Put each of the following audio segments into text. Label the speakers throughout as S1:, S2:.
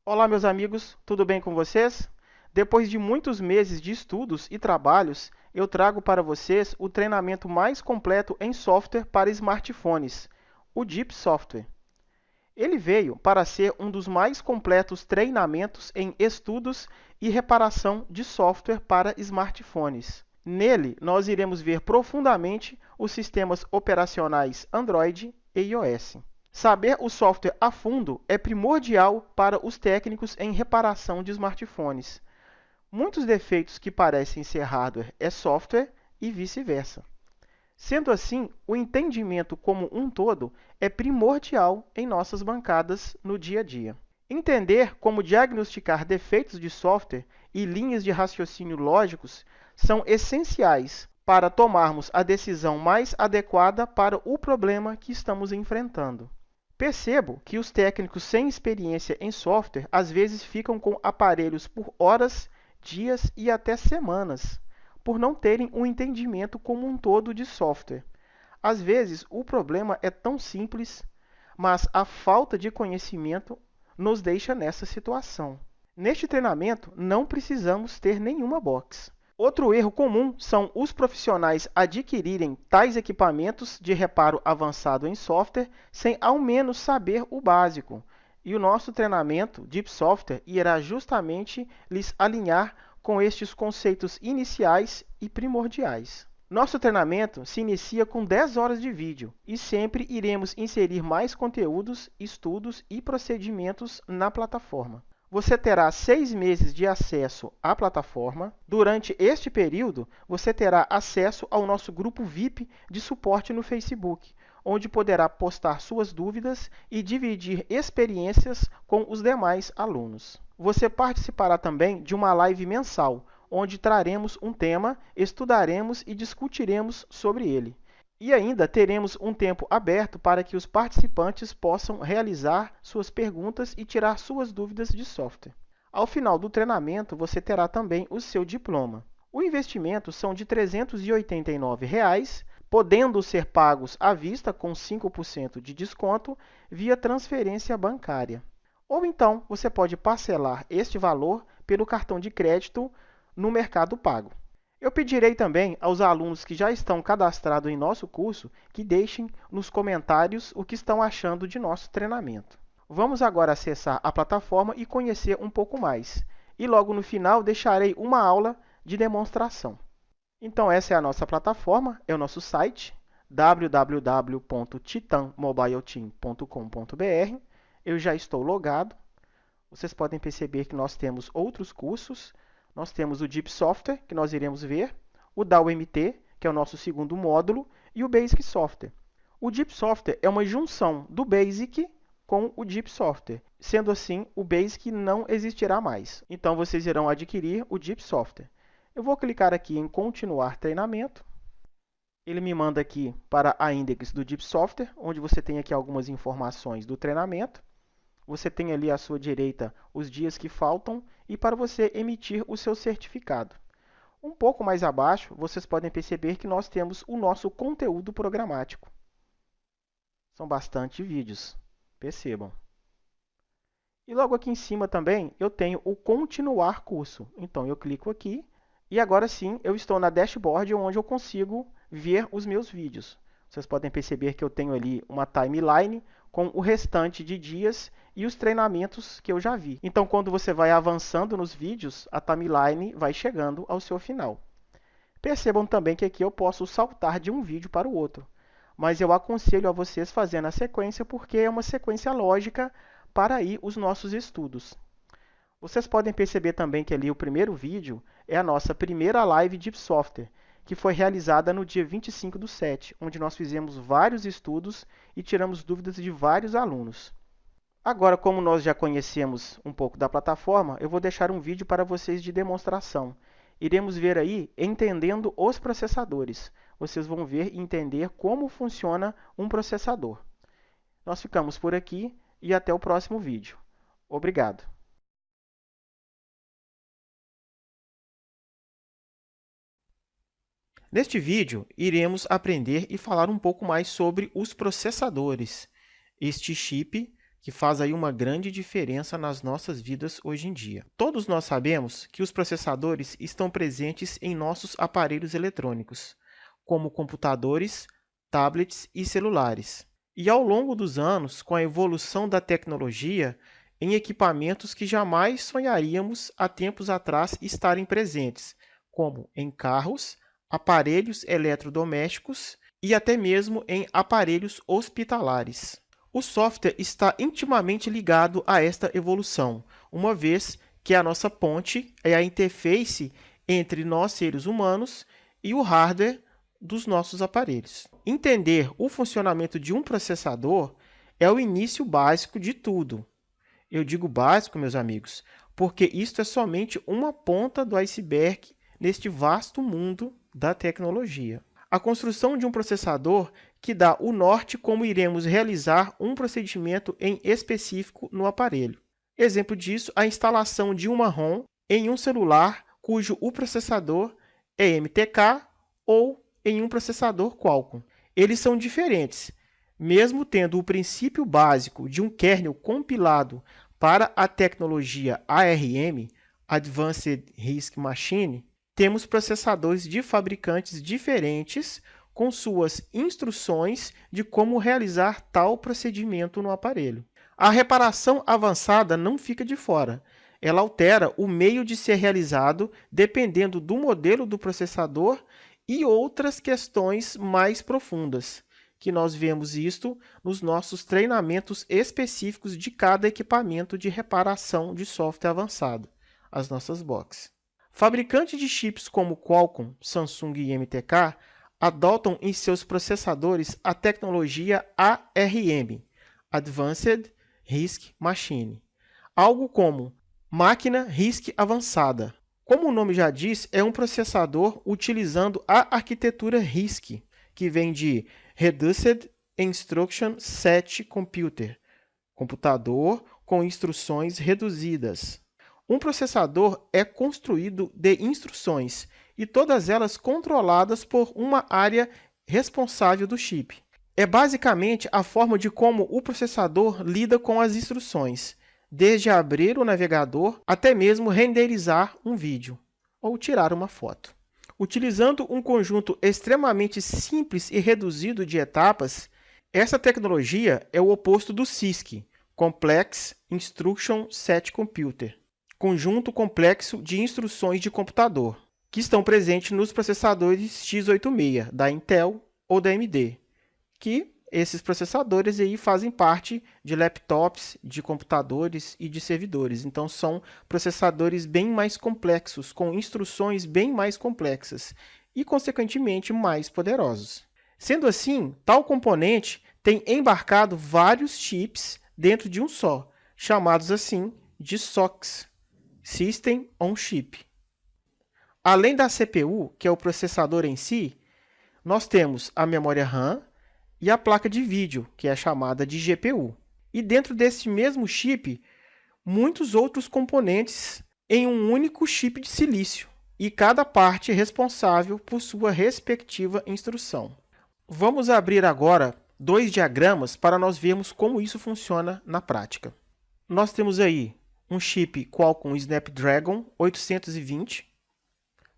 S1: Olá, meus amigos, tudo bem com vocês? Depois de muitos meses de estudos e trabalhos, eu trago para vocês o treinamento mais completo em software para smartphones, o Deep Software. Ele veio para ser um dos mais completos treinamentos em estudos e reparação de software para smartphones. Nele, nós iremos ver profundamente os sistemas operacionais Android e iOS. Saber o software a fundo é primordial para os técnicos em reparação de smartphones. Muitos defeitos que parecem ser hardware é software e vice-versa. Sendo assim, o entendimento como um todo é primordial em nossas bancadas no dia a dia. Entender como diagnosticar defeitos de software e linhas de raciocínio lógicos são essenciais para tomarmos a decisão mais adequada para o problema que estamos enfrentando. Percebo que os técnicos sem experiência em software às vezes ficam com aparelhos por horas, dias e até semanas, por não terem um entendimento como um todo de software. Às vezes, o problema é tão simples, mas a falta de conhecimento nos deixa nessa situação. Neste treinamento, não precisamos ter nenhuma box. Outro erro comum são os profissionais adquirirem tais equipamentos de reparo avançado em software sem ao menos saber o básico. E o nosso treinamento Deep Software irá justamente lhes alinhar com estes conceitos iniciais e primordiais. Nosso treinamento se inicia com 10 horas de vídeo e sempre iremos inserir mais conteúdos, estudos e procedimentos na plataforma. Você terá 6 meses de acesso à plataforma. Durante este período, você terá acesso ao nosso grupo VIP de suporte no Facebook, onde poderá postar suas dúvidas e dividir experiências com os demais alunos. Você participará também de uma live mensal, onde traremos um tema, estudaremos e discutiremos sobre ele. E ainda teremos um tempo aberto para que os participantes possam realizar suas perguntas e tirar suas dúvidas de software. Ao final do treinamento, você terá também o seu diploma. O investimento são de R$ 389, podendo ser pagos à vista com 5% de desconto via transferência bancária. Ou então, você pode parcelar este valor pelo cartão de crédito no Mercado Pago. Eu pedirei também aos alunos que já estão cadastrados em nosso curso que deixem nos comentários o que estão achando de nosso treinamento. Vamos agora acessar a plataforma e conhecer um pouco mais. E logo no final deixarei uma aula de demonstração. Então essa é a nossa plataforma, é o nosso site www.titanmobileteam.com.br. Eu já estou logado. Vocês podem perceber que nós temos outros cursos. Nós temos o Deep Software, que nós iremos ver, o DAO-MT, que é o nosso segundo módulo, e o Basic Software. O Deep Software é uma junção do Basic com o Deep Software. Sendo assim, o Basic não existirá mais. Então, vocês irão adquirir o Deep Software. Eu vou clicar aqui em Continuar Treinamento. Ele me manda aqui para a index do Deep Software, onde você tem aqui algumas informações do treinamento. Você tem ali à sua direita os dias que faltam e para você emitir o seu certificado. Um pouco mais abaixo, vocês podem perceber que nós temos o nosso conteúdo programático. São bastante vídeos, percebam. E logo aqui em cima também eu tenho o continuar curso. Então eu clico aqui e agora sim eu estou na dashboard onde eu consigo ver os meus vídeos. Vocês podem perceber que eu tenho ali uma timeline com o restante de dias e os treinamentos que eu já vi. Então, quando você vai avançando nos vídeos, a timeline vai chegando ao seu final. Percebam também que aqui eu posso saltar de um vídeo para o outro, mas eu aconselho a vocês fazendo a sequência porque é uma sequência lógica para aí os nossos estudos. Vocês podem perceber também que ali o primeiro vídeo é a nossa primeira live Deep Software, que foi realizada no dia 25/7, onde nós fizemos vários estudos e tiramos dúvidas de vários alunos. Agora, como nós já conhecemos um pouco da plataforma, eu vou deixar um vídeo para vocês de demonstração. Iremos ver aí entendendo os processadores. Vocês vão ver e entender como funciona um processador. Nós ficamos por aqui e até o próximo vídeo. Obrigado. Neste vídeo, iremos aprender e falar um pouco mais sobre os processadores. Este chip que faz aí uma grande diferença nas nossas vidas hoje em dia. Todos nós sabemos que os processadores estão presentes em nossos aparelhos eletrônicos, como computadores, tablets e celulares. E ao longo dos anos, com a evolução da tecnologia, em equipamentos que jamais sonharíamos há tempos atrás estarem presentes, como em carros, aparelhos eletrodomésticos e até mesmo em aparelhos hospitalares. O software está intimamente ligado a esta evolução, uma vez que a nossa ponte é a interface entre nós, seres humanos, e o hardware dos nossos aparelhos. Entender o funcionamento de um processador é o início básico de tudo. Eu digo básico, meus amigos, porque isto é somente uma ponta do iceberg neste vasto mundo da tecnologia. A construção de um processador que dá o norte como iremos realizar um procedimento em específico no aparelho. Exemplo disso, a instalação de uma ROM em um celular cujo o processador é MTK ou em um processador Qualcomm. Eles são diferentes, mesmo tendo o princípio básico de um kernel compilado para a tecnologia ARM, Advanced RISC Machine, temos processadores de fabricantes diferentes com suas instruções de como realizar tal procedimento no aparelho. A reparação avançada não fica de fora. Ela altera o meio de ser realizado dependendo do modelo do processador e outras questões mais profundas, que nós vemos isto nos nossos treinamentos específicos de cada equipamento de reparação de software avançado, as nossas boxes. Fabricantes de chips como Qualcomm, Samsung e MTK adotam em seus processadores a tecnologia ARM, Advanced RISC Machine, algo como máquina RISC avançada. Como o nome já diz, é um processador utilizando a arquitetura RISC, que vem de Reduced Instruction Set Computer, computador com instruções reduzidas. Um processador é construído de instruções e todas elas controladas por uma área responsável do chip. É basicamente a forma de como o processador lida com as instruções, desde abrir o navegador até mesmo renderizar um vídeo ou tirar uma foto. Utilizando um conjunto extremamente simples e reduzido de etapas, essa tecnologia é o oposto do CISC, Complex Instruction Set Computer, conjunto complexo de instruções de computador, que estão presentes nos processadores x86 da Intel ou da AMD, que esses processadores aí fazem parte de laptops, de computadores e de servidores. Então, são processadores bem mais complexos, com instruções bem mais complexas e, consequentemente, mais poderosos. Sendo assim, tal componente tem embarcado vários chips dentro de um só, chamados assim de SoCs, System on Chip. Além da CPU, que é o processador em si, nós temos a memória RAM e a placa de vídeo, que é chamada de GPU. E dentro desse mesmo chip, muitos outros componentes em um único chip de silício, e cada parte é responsável por sua respectiva instrução. Vamos abrir agora dois diagramas para nós vermos como isso funciona na prática. Nós temos aí um chip Qualcomm Snapdragon 820.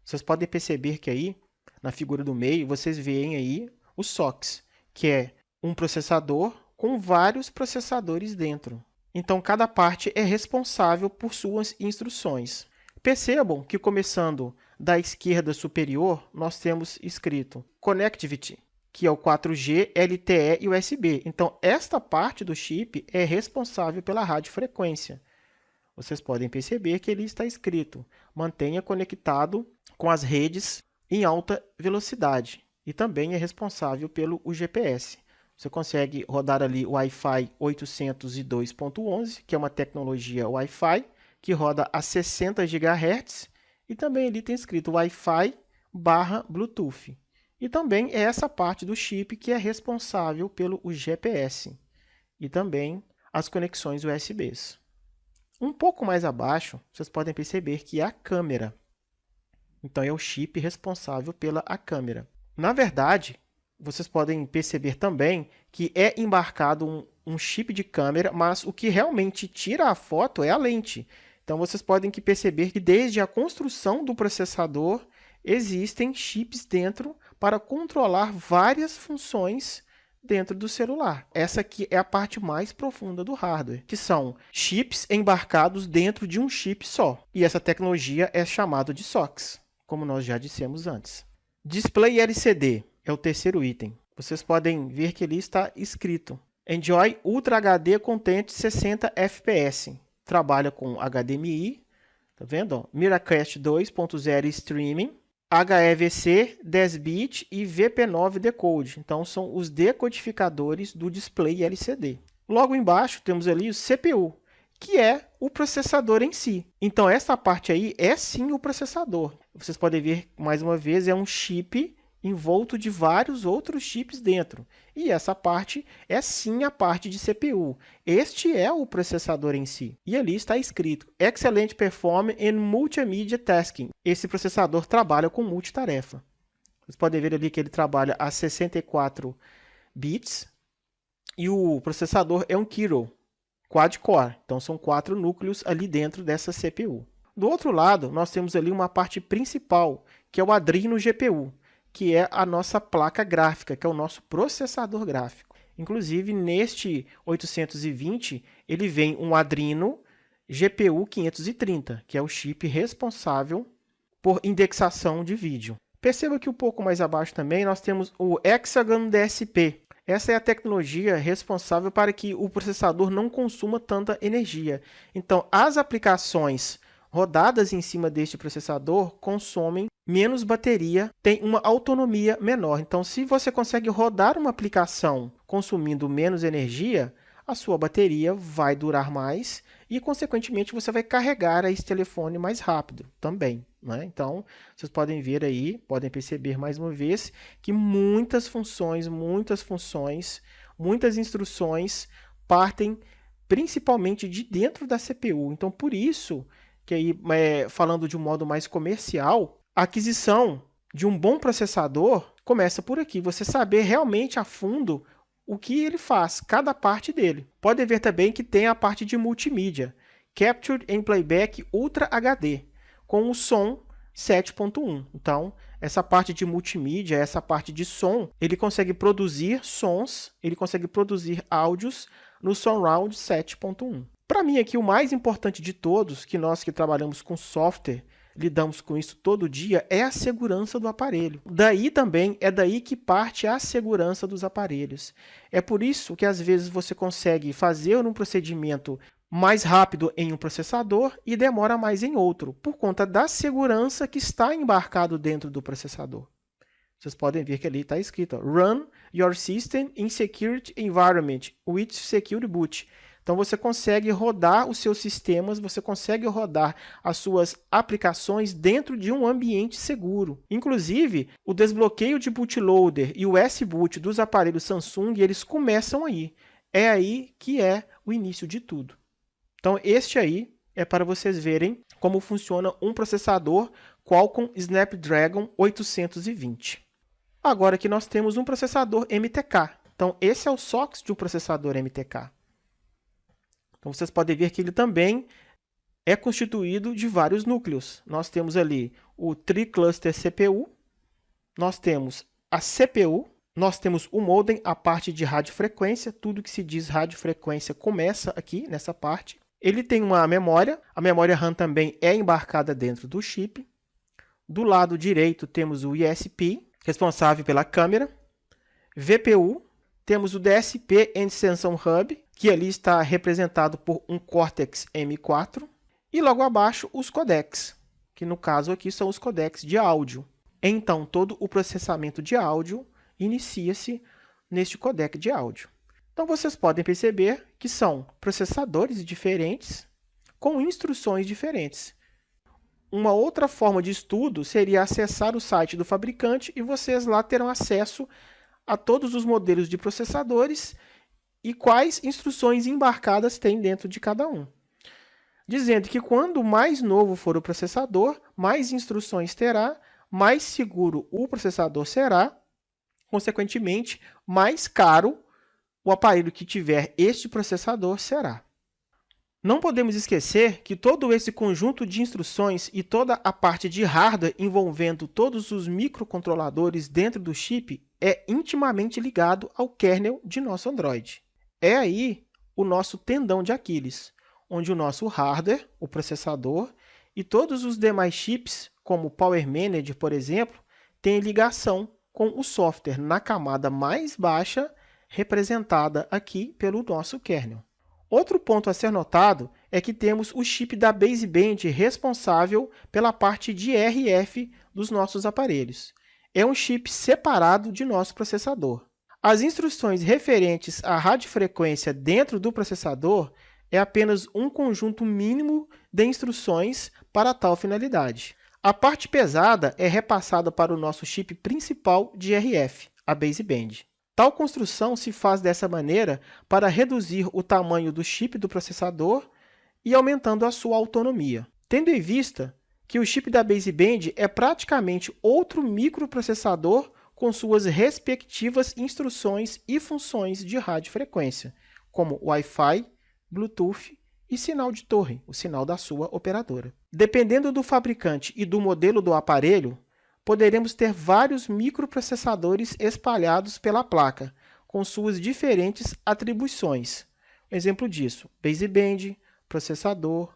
S1: Vocês podem perceber que aí, na figura do meio, vocês veem aí os SoCs, que é um processador com vários processadores dentro. Então, cada parte é responsável por suas instruções. Percebam que, começando da esquerda superior, nós temos escrito Connectivity, que é o 4G, LTE e USB. Então, esta parte do chip é responsável pela radiofrequência. Vocês podem perceber que ele está escrito mantenha conectado com as redes em alta velocidade. E também é responsável pelo GPS. Você consegue rodar ali o Wi-Fi 802.11, que é uma tecnologia Wi-Fi, que roda a 60 GHz, e também ali tem escrito Wi-Fi / Bluetooth. E também é essa parte do chip que é responsável pelo GPS e também as conexões USBs. Um pouco mais abaixo, vocês podem perceber que é a câmera. Então, é o chip responsável pela câmera. Na verdade, vocês podem perceber também que é embarcado um chip de câmera, mas o que realmente tira a foto é a lente. Então, vocês podem perceber que desde a construção do processador, existem chips dentro para controlar várias funções dentro do celular. Essa aqui é a parte mais profunda do hardware, que são chips embarcados dentro de um chip só. E essa tecnologia é chamada de SoCs, como nós já dissemos antes. Display LCD é o terceiro item. Vocês podem ver que ali está escrito Enjoy Ultra HD Content 60 FPS. Trabalha com HDMI, tá vendo? Miracast 2.0 Streaming, HEVC 10-bit e VP9 Decode. Então, são os decodificadores do display LCD. Logo embaixo, temos ali o CPU, que é o processador em si. Então, essa parte aí é sim o processador. Vocês podem ver, mais uma vez, é um chip envolto de vários outros chips dentro. E essa parte é sim a parte de CPU. Este é o processador em si. E ali está escrito Excellent Performance in Multimedia Tasking. Esse processador trabalha com multitarefa. Vocês podem ver ali que ele trabalha a 64 bits. E o processador é um Kirin quad-core. Então, são 4 núcleos ali dentro dessa CPU. Do outro lado, nós temos ali uma parte principal, que é o Adreno GPU, que é a nossa placa gráfica, que é o nosso processador gráfico. Inclusive, neste 820, ele vem um Adreno GPU 530, que é o chip responsável por indexação de vídeo. Perceba que um pouco mais abaixo também nós temos o Hexagon DSP. Essa é a tecnologia responsável para que o processador não consuma tanta energia. Então, as aplicações rodadas em cima deste processador consomem menos bateria, tem uma autonomia menor. Então, se você consegue rodar uma aplicação consumindo menos energia, a sua bateria vai durar mais e, consequentemente, você vai carregar esse telefone mais rápido também, né? Então, vocês podem ver aí, podem perceber mais uma vez que muitas funções, muitas instruções partem principalmente de dentro da CPU. Então, por isso que aí, falando de um modo mais comercial, a aquisição de um bom processador começa por aqui. Você saber realmente a fundo o que ele faz, cada parte dele. Pode ver também que tem a parte de multimídia, Capture and Playback Ultra HD, com o som 7.1. Então, essa parte de multimídia, essa parte de som, ele consegue produzir sons, ele consegue produzir áudios no Surround 7.1. Para mim aqui o mais importante de todos, que nós que trabalhamos com software, lidamos com isso todo dia, é a segurança do aparelho. É daí que parte a segurança dos aparelhos. É por isso que às vezes você consegue fazer um procedimento mais rápido em um processador e demora mais em outro, por conta da segurança que está embarcado dentro do processador. Vocês podem ver que ali está escrito Run your system in security environment with secure boot. Então, você consegue rodar os seus sistemas, você consegue rodar as suas aplicações dentro de um ambiente seguro. Inclusive, o desbloqueio de bootloader e o S-Boot dos aparelhos Samsung, eles começam aí. É aí que é o início de tudo. Então, este aí é para vocês verem como funciona um processador Qualcomm Snapdragon 820. Agora aqui nós temos um processador MTK. Então, esse é o SoCs de um processador MTK. Então, vocês podem ver que ele também é constituído de vários núcleos. Nós temos ali o Tri-Cluster CPU, nós temos a CPU, nós temos o modem, a parte de radiofrequência, tudo que se diz radiofrequência começa aqui nessa parte. Ele tem uma memória, a memória RAM também é embarcada dentro do chip. Do lado direito temos o ISP, responsável pela câmera, VPU, temos o DSP and Sensor Hub, que ali está representado por um Cortex M4, e logo abaixo os codecs, que no caso aqui são os codecs de áudio. Então, todo o processamento de áudio inicia-se neste codec de áudio. Então, vocês podem perceber que são processadores diferentes com instruções diferentes. Uma outra forma de estudo seria acessar o site do fabricante e vocês lá terão acesso a todos os modelos de processadores e quais instruções embarcadas tem dentro de cada um. Dizendo que quando mais novo for o processador, mais instruções terá, mais seguro o processador será, consequentemente, mais caro o aparelho que tiver este processador será. Não podemos esquecer que todo esse conjunto de instruções e toda a parte de hardware envolvendo todos os microcontroladores dentro do chip é intimamente ligado ao kernel de nosso Android. É aí o nosso tendão de Aquiles, onde o nosso hardware, o processador, e todos os demais chips, como o Power Manager, por exemplo, têm ligação com o software na camada mais baixa, representada aqui pelo nosso kernel. Outro ponto a ser notado é que temos o chip da baseband responsável pela parte de RF dos nossos aparelhos. É um chip separado de nosso processador. As instruções referentes à radiofrequência dentro do processador é apenas um conjunto mínimo de instruções para tal finalidade. A parte pesada é repassada para o nosso chip principal de RF, a baseband. Tal construção se faz dessa maneira para reduzir o tamanho do chip do processador e aumentando a sua autonomia. Tendo em vista que o chip da baseband é praticamente outro microprocessador com suas respectivas instruções e funções de radiofrequência, como Wi-Fi, Bluetooth e sinal de torre, o sinal da sua operadora. Dependendo do fabricante e do modelo do aparelho, poderemos ter vários microprocessadores espalhados pela placa, com suas diferentes atribuições. Exemplo disso, baseband, processador,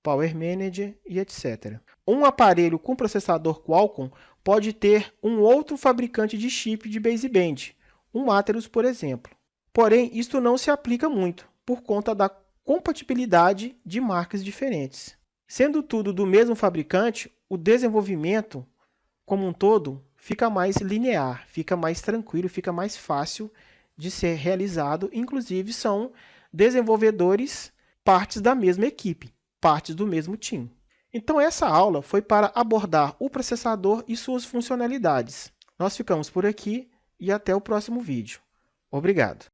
S1: Power Manager e etc. Um aparelho com processador Qualcomm pode ter um outro fabricante de chip de baseband, um Atheros, por exemplo. Porém, isto não se aplica muito, por conta da compatibilidade de marcas diferentes. Sendo tudo do mesmo fabricante, o desenvolvimento como um todo fica mais linear, fica mais tranquilo, fica mais fácil de ser realizado. Inclusive, são desenvolvedores partes da mesma equipe, partes do mesmo time. Então, essa aula foi para abordar o processador e suas funcionalidades. Nós ficamos por aqui e até o próximo vídeo. Obrigado!